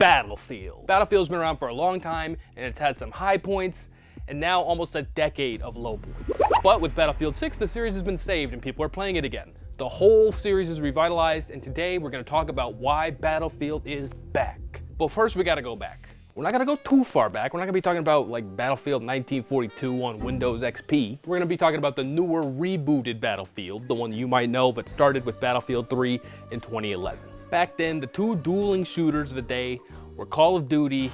Battlefield. Battlefield's been around for a long time, and it's had some high points, and now almost a decade of low points. But with Battlefield 6, the series has been saved and people are playing it again. The whole series is revitalized, and today we're gonna talk about why Battlefield is back. But first we gotta go back. We're not gonna go too far back. We're not gonna be talking about like Battlefield 1942 on Windows XP. We're gonna be talking about the newer rebooted Battlefield, the one you might know that started with Battlefield 3 in 2011. Back then, the two dueling shooters of the day were Call of Duty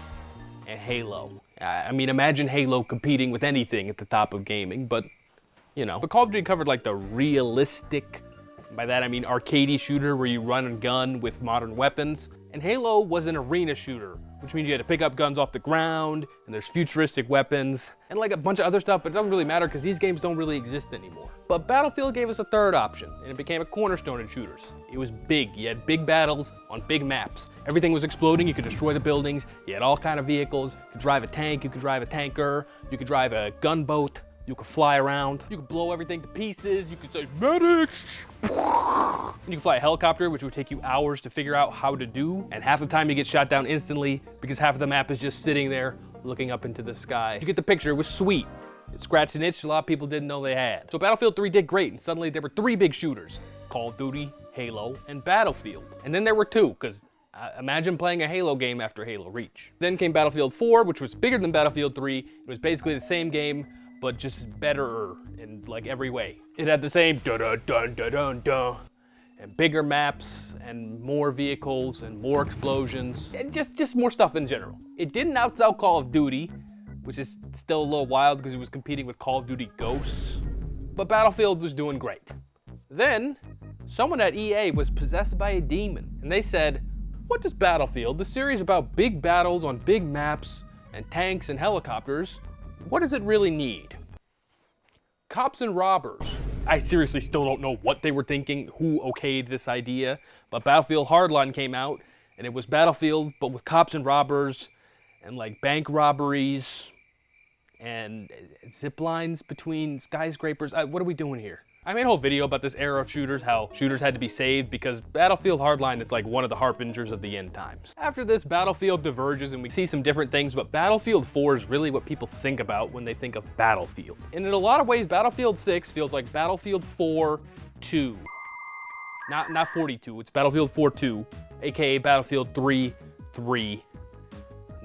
and Halo. I mean, imagine Halo competing with anything at the top of gaming, but you know. But Call of Duty covered like the realistic, by that I mean arcadey shooter where you run and gun with modern weapons. And Halo was an arena shooter, which means you had to pick up guns off the ground, and there's futuristic weapons, and like a bunch of other stuff, but it doesn't really matter because these games don't really exist anymore. But Battlefield gave us a third option, and it became a cornerstone in shooters. It was big. You had big battles on big maps. Everything was exploding. You could destroy the buildings. You had all kind of vehicles. You could drive a tank. You could drive a tanker. You could drive a gunboat. You could fly around. You could blow everything to pieces. You could say, medics! You could fly a helicopter, which would take you hours to figure out how to do. And half the time you get shot down instantly because half of the map is just sitting there looking up into the sky. You get the picture. It was sweet. It scratched an itch a lot of people didn't know they had. So Battlefield 3 did great, and suddenly there were three big shooters: Call of Duty, Halo, and Battlefield. And then there were two, because imagine playing a Halo game after Halo Reach. Then came Battlefield 4, which was bigger than Battlefield 3. It was basically the same game, but just better in like every way. It had the same dun-dun-dun-dun-dun, and bigger maps, and more vehicles, and more explosions, and just more stuff in general. It didn't outsell Call of Duty, which is still a little wild because it was competing with Call of Duty Ghosts, but Battlefield was doing great. Then, someone at EA was possessed by a demon, and they said, what does Battlefield, the series about big battles on big maps, and tanks and helicopters, what does it really need? Cops and robbers. I seriously still don't know what they were thinking, who okayed this idea, but Battlefield Hardline came out, and it was Battlefield, but with cops and robbers, and like bank robberies, and zip lines between skyscrapers. What are we doing here? I made a whole video about this era of shooters, how shooters had to be saved because Battlefield Hardline is like one of the harbingers of the end times. After this, Battlefield diverges and we see some different things, but Battlefield 4 is really what people think about when they think of Battlefield. And in a lot of ways, Battlefield 6 feels like Battlefield 4 2. Not 42, it's Battlefield 4 2, aka Battlefield 3 3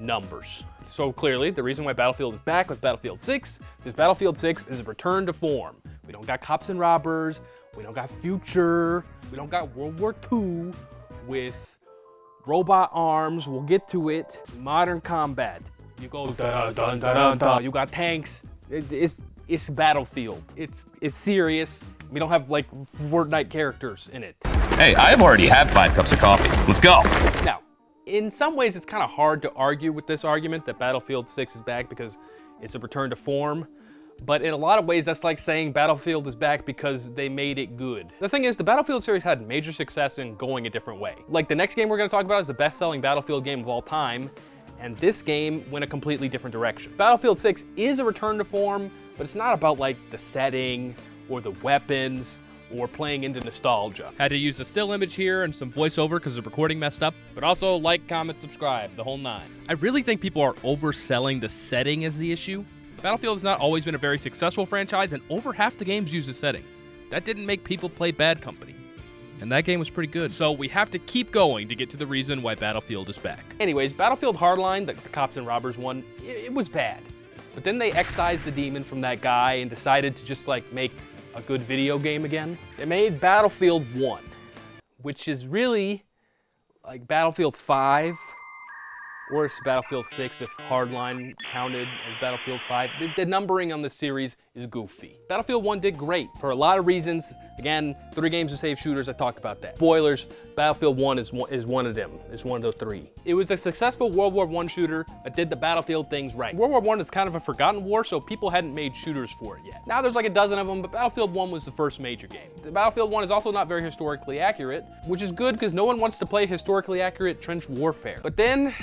numbers. So clearly, the reason why Battlefield is back with Battlefield 6 is Battlefield 6 is a return to form. We don't got cops and robbers, we don't got future, we don't got World War II with robot arms, we'll get to it. Modern combat. You go dun dun dun dun dun. You got tanks. It's Battlefield. It's serious. We don't have like Fortnite characters in it. Hey, I've already had 5 cups of coffee. Let's go. Now, in some ways, it's kind of hard to argue with this argument that Battlefield 6 is back because it's a return to form. But in a lot of ways, that's like saying Battlefield is back because they made it good. The thing is, the Battlefield series had major success in going a different way. Like the next game we're going to talk about is the best-selling Battlefield game of all time, and this game went a completely different direction. Battlefield 6 is a return to form, but it's not about like the setting or the weapons or playing into nostalgia. Had to use a still image here and some voiceover because the recording messed up, but also like, comment, subscribe, the whole nine. I really think people are overselling the setting as the issue. Battlefield has not always been a very successful franchise, and over half the games use the setting. That didn't make people play Bad Company. And that game was pretty good. So we have to keep going to get to the reason why Battlefield is back. Anyways, Battlefield Hardline, the cops and robbers one, it was bad. But then they excised the demon from that guy and decided to just like make a good video game again. They made Battlefield 1, which is really like Battlefield 5, or it's Battlefield 6 if Hardline counted as Battlefield 5. The numbering on the series is goofy. Battlefield 1 did great for a lot of reasons. Again, 3 games to save shooters, I talked about that. Spoilers, Battlefield 1 is one of them. It's one of those 3. It was a successful World War I shooter that did the Battlefield things right. World War I is kind of a forgotten war, so people hadn't made shooters for it yet. Now there's like a dozen of them, but Battlefield 1 was the first major game. The Battlefield 1 is also not very historically accurate, which is good because no one wants to play historically accurate trench warfare. But then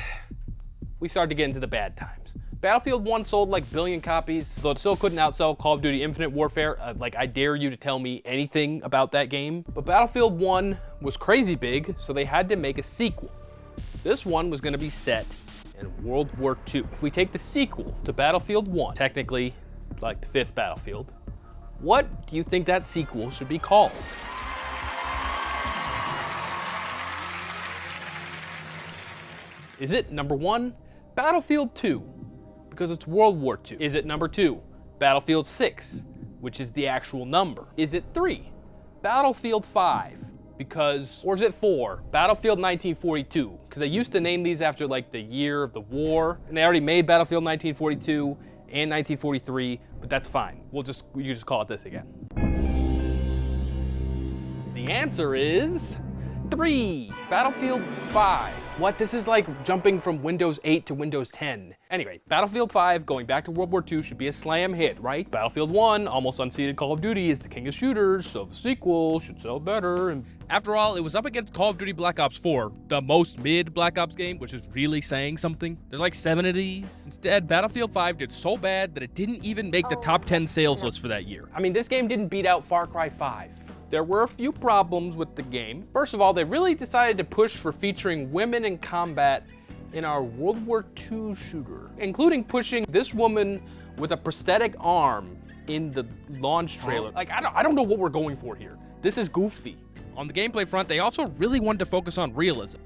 we started to get into the bad times. Battlefield 1 sold like billion copies, though it still couldn't outsell Call of Duty Infinite Warfare. Like, I dare you to tell me anything about that game. But Battlefield 1 was crazy big, so they had to make a sequel. This one was going to be set in World War II. If we take the sequel to Battlefield 1, technically like the 5th Battlefield, what do you think that sequel should be called? Is it number 1, Battlefield 2, because it's World War II? Is it number 2, Battlefield 6, which is the actual number? Is it 3, Battlefield 5, because, or is it 4, Battlefield 1942? Because they used to name these after like the year of the war, and they already made Battlefield 1942 and 1943, but that's fine. You just call it this again. The answer is 3, Battlefield 5. What? This is like jumping from Windows 8 to Windows 10. Anyway, Battlefield 5, going back to World War II, should be a slam hit, right? Battlefield 1, almost unseated Call of Duty, is the king of shooters, so the sequel should sell better. And after all, it was up against Call of Duty Black Ops 4, the most mid Black Ops game, which is really saying something. There's like 7 of these. Instead, Battlefield 5 did so bad that it didn't even make the top 10 sales list for that year. I mean, this game didn't beat out Far Cry 5. There were a few problems with the game. First of all, they really decided to push for featuring women in combat in our World War II shooter, including pushing this woman with a prosthetic arm in the launch trailer. Like, I don't know what we're going for here. This is goofy. On the gameplay front, they also really wanted to focus on realism,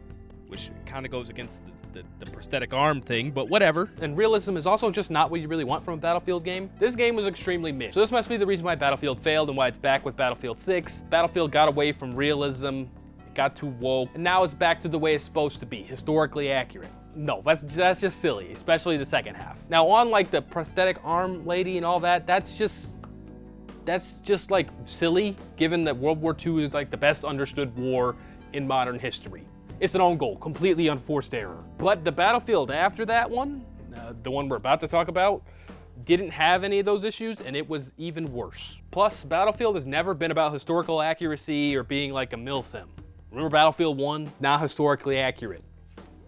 which kind of goes against the prosthetic arm thing, but whatever. And realism is also just not what you really want from a Battlefield game. This game was extremely mid. So this must be the reason why Battlefield failed and why it's back with Battlefield 6. Battlefield got away from realism, it got too woke, and now it's back to the way it's supposed to be, historically accurate. No, that's just silly, especially the second half. Now on like the prosthetic arm lady and all that, that's just like silly, given that World War II is like the best understood war in modern history. It's an own goal, completely unforced error. But the Battlefield after that one, the one we're about to talk about, didn't have any of those issues, and it was even worse. Plus, Battlefield has never been about historical accuracy or being like a milsim. Remember Battlefield 1? Not historically accurate.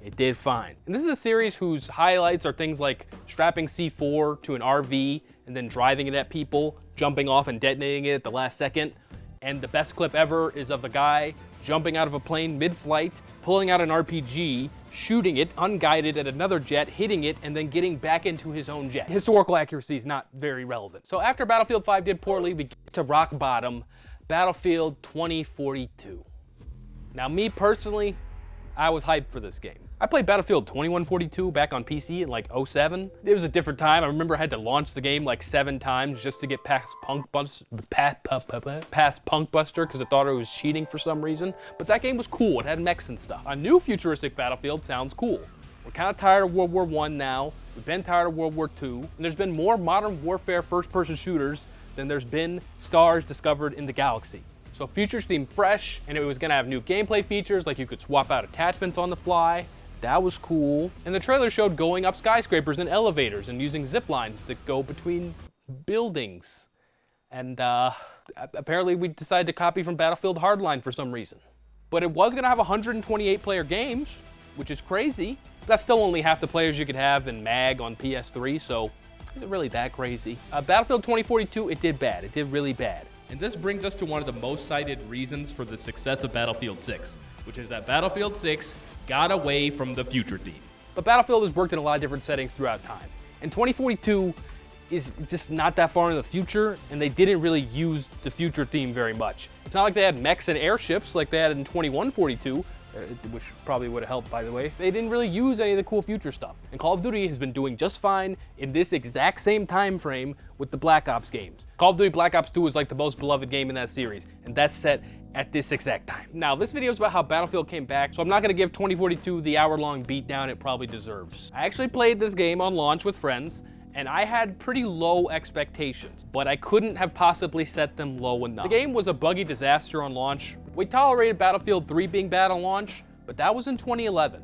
It did fine. And this is a series whose highlights are things like strapping C4 to an RV and then driving it at people, jumping off and detonating it at the last second. And the best clip ever is of a guy jumping out of a plane mid-flight, pulling out an RPG, shooting it unguided at another jet, hitting it, and then getting back into his own jet. Historical accuracy is not very relevant. So after Battlefield 5 did poorly, we get to rock bottom, Battlefield 2042. Now me personally, I was hyped for this game. I played Battlefield 2142 back on PC in like 07. It was a different time. I remember I had to launch the game like 7 times just to get past Punk Buster because I thought it was cheating for some reason. But that game was cool. It had mechs and stuff. A new futuristic Battlefield sounds cool. We're kind of tired of World War I now. We've been tired of World War II. And there's been more modern warfare first-person shooters than there's been stars discovered in the galaxy. So futures seemed fresh, and it was gonna have new gameplay features, like you could swap out attachments on the fly. That was cool. And the trailer showed going up skyscrapers and elevators and using zip lines to go between buildings. And apparently we decided to copy from Battlefield Hardline for some reason. But it was gonna have 128 player games, which is crazy. That's still only half the players you could have in MAG on PS3, so is it really that crazy? Battlefield 2042, it did bad. It did really bad. And this brings us to one of the most cited reasons for the success of Battlefield 6, which is that Battlefield 6 got away from the future theme. But Battlefield has worked in a lot of different settings throughout time. And 2042 is just not that far in the future, and they didn't really use the future theme very much. It's not like they had mechs and airships like they had in 2142, which probably would have helped, by the way. They didn't really use any of the cool future stuff. And Call of Duty has been doing just fine in this exact same time frame with the Black Ops games. Call of Duty Black Ops 2 is like the most beloved game in that series, and that's set at this exact time. Now, this video is about how Battlefield came back, so I'm not gonna give 2042 the hour-long beatdown it probably deserves. I actually played this game on launch with friends, and I had pretty low expectations, but I couldn't have possibly set them low enough. The game was a buggy disaster on launch. We tolerated Battlefield 3 being bad on launch, but that was in 2011.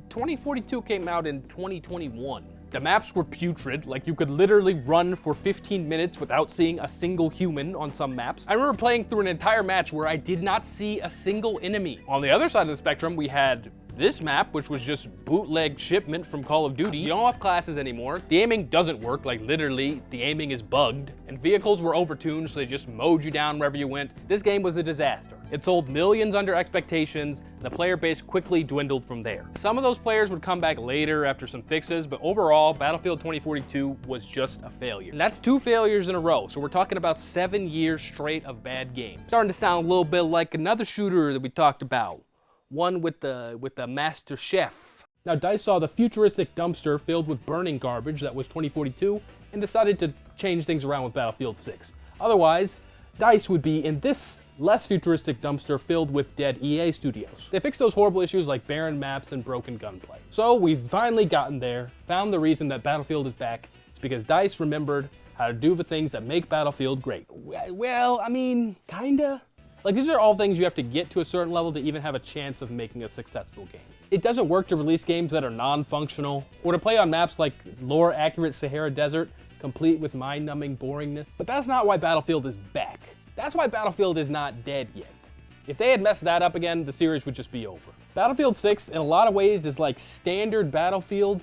2042 came out in 2021. The maps were putrid, like you could literally run for 15 minutes without seeing a single human on some maps. I remember playing through an entire match where I did not see a single enemy. On the other side of the spectrum, we had This map, which was just bootleg shipment from Call of Duty, you don't have classes anymore. The aiming doesn't work, like literally, the aiming is bugged. And vehicles were overtuned, so they just mowed you down wherever you went. This game was a disaster. It sold millions under expectations, and the player base quickly dwindled from there. Some of those players would come back later after some fixes, but overall, Battlefield 2042 was just a failure. And that's 2 failures in a row, so we're talking about 7 years straight of bad games. Starting to sound a little bit like another shooter that we talked about. One with the Master Chef. Now DICE saw the futuristic dumpster filled with burning garbage that was 2042 and decided to change things around with Battlefield 6. Otherwise, DICE would be in this less futuristic dumpster filled with dead EA studios. They fixed those horrible issues like barren maps and broken gunplay. So we've finally gotten there, found the reason that Battlefield is back. It's because DICE remembered how to do the things that make Battlefield great. Well, I mean, kinda. Like, these are all things you have to get to a certain level to even have a chance of making a successful game. It doesn't work to release games that are non-functional, or to play on maps like lore-accurate Sahara Desert, complete with mind-numbing boringness. But that's not why Battlefield is back. That's why Battlefield is not dead yet. If they had messed that up again, the series would just be over. Battlefield 6, in a lot of ways, is like standard Battlefield,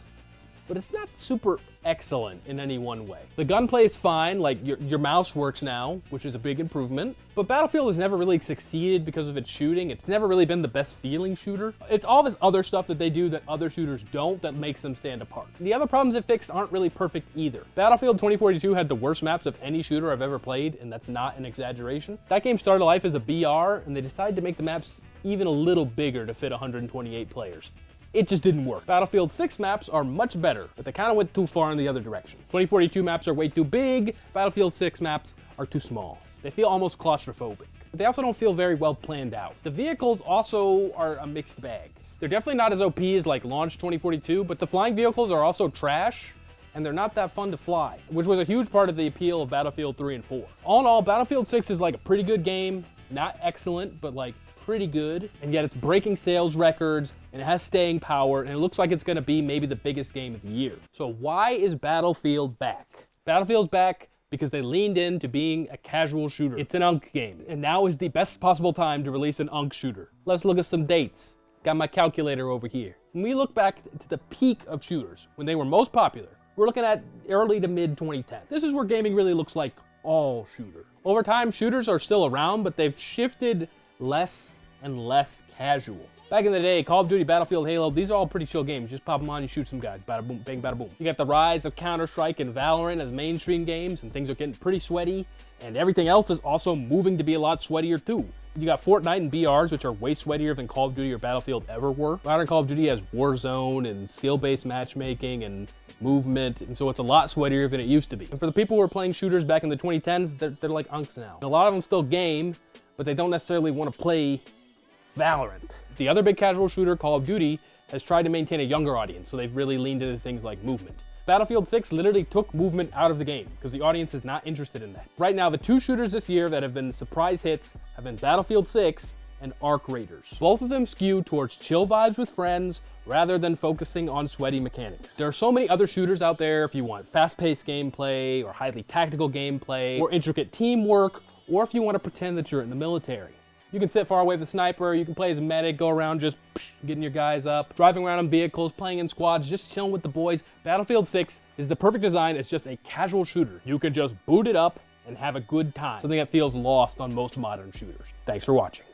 but it's not super excellent in any one way. The gunplay is fine, like your mouse works now, which is a big improvement, but Battlefield has never really succeeded because of its shooting. It's never really been the best feeling shooter. It's all this other stuff that they do that other shooters don't that makes them stand apart. The other problems it fixed aren't really perfect either. Battlefield 2042 had the worst maps of any shooter I've ever played, and that's not an exaggeration. That game started life as a BR, and they decided to make the maps even a little bigger to fit 128 players. It just didn't work. Battlefield 6 maps are much better, but they kind of went too far in the other direction. 2042 maps are way too big, Battlefield 6 maps are too small. They feel almost claustrophobic. But they also don't feel very well planned out. The vehicles also are a mixed bag. They're definitely not as OP as like Launch 2042, but the flying vehicles are also trash, and they're not that fun to fly, which was a huge part of the appeal of Battlefield 3 and 4. All in all, Battlefield 6 is like a pretty good game, not excellent, but like pretty good, and yet it's breaking sales records, and it has staying power, and it looks like it's gonna be maybe the biggest game of the year. So why is Battlefield back? Battlefield's back because they leaned into being a casual shooter. It's an UNK game, and now is the best possible time to release an UNK shooter. Let's look at some dates. Got my calculator over here. When we look back to the peak of shooters, when they were most popular, we're looking at early to mid 2010. This is where gaming really looks like all shooter. Over time, shooters are still around, but they've shifted less and less casual. Back in the day, Call of Duty, Battlefield, Halo, these are all pretty chill games. Just pop them on, you shoot some guys, bada boom, bang, bada boom. You got the rise of Counter-Strike and Valorant as mainstream games, and things are getting pretty sweaty, and everything else is also moving to be a lot sweatier too. You got Fortnite and BRs, which are way sweatier than Call of Duty or Battlefield ever were. Modern Call of Duty has Warzone and skill-based matchmaking and movement, and so it's a lot sweatier than it used to be. And for the people who were playing shooters back in the 2010s, they're like unks now. And a lot of them still game, but they don't necessarily want to play Valorant. The other big casual shooter, Call of Duty, has tried to maintain a younger audience, so they've really leaned into things like movement. Battlefield 6 literally took movement out of the game because the audience is not interested in that. Right now, the 2 shooters this year that have been surprise hits have been Battlefield 6 and Arc Raiders. Both of them skew towards chill vibes with friends rather than focusing on sweaty mechanics. There are so many other shooters out there if you want fast-paced gameplay or highly tactical gameplay or intricate teamwork, or if you want to pretend that you're in the military. You can sit far away with a sniper, you can play as a medic, go around just getting your guys up, driving around in vehicles, playing in squads, just chilling with the boys. Battlefield 6 is the perfect design. It's just a casual shooter. You can just boot it up and have a good time. Something that feels lost on most modern shooters. Thanks for watching.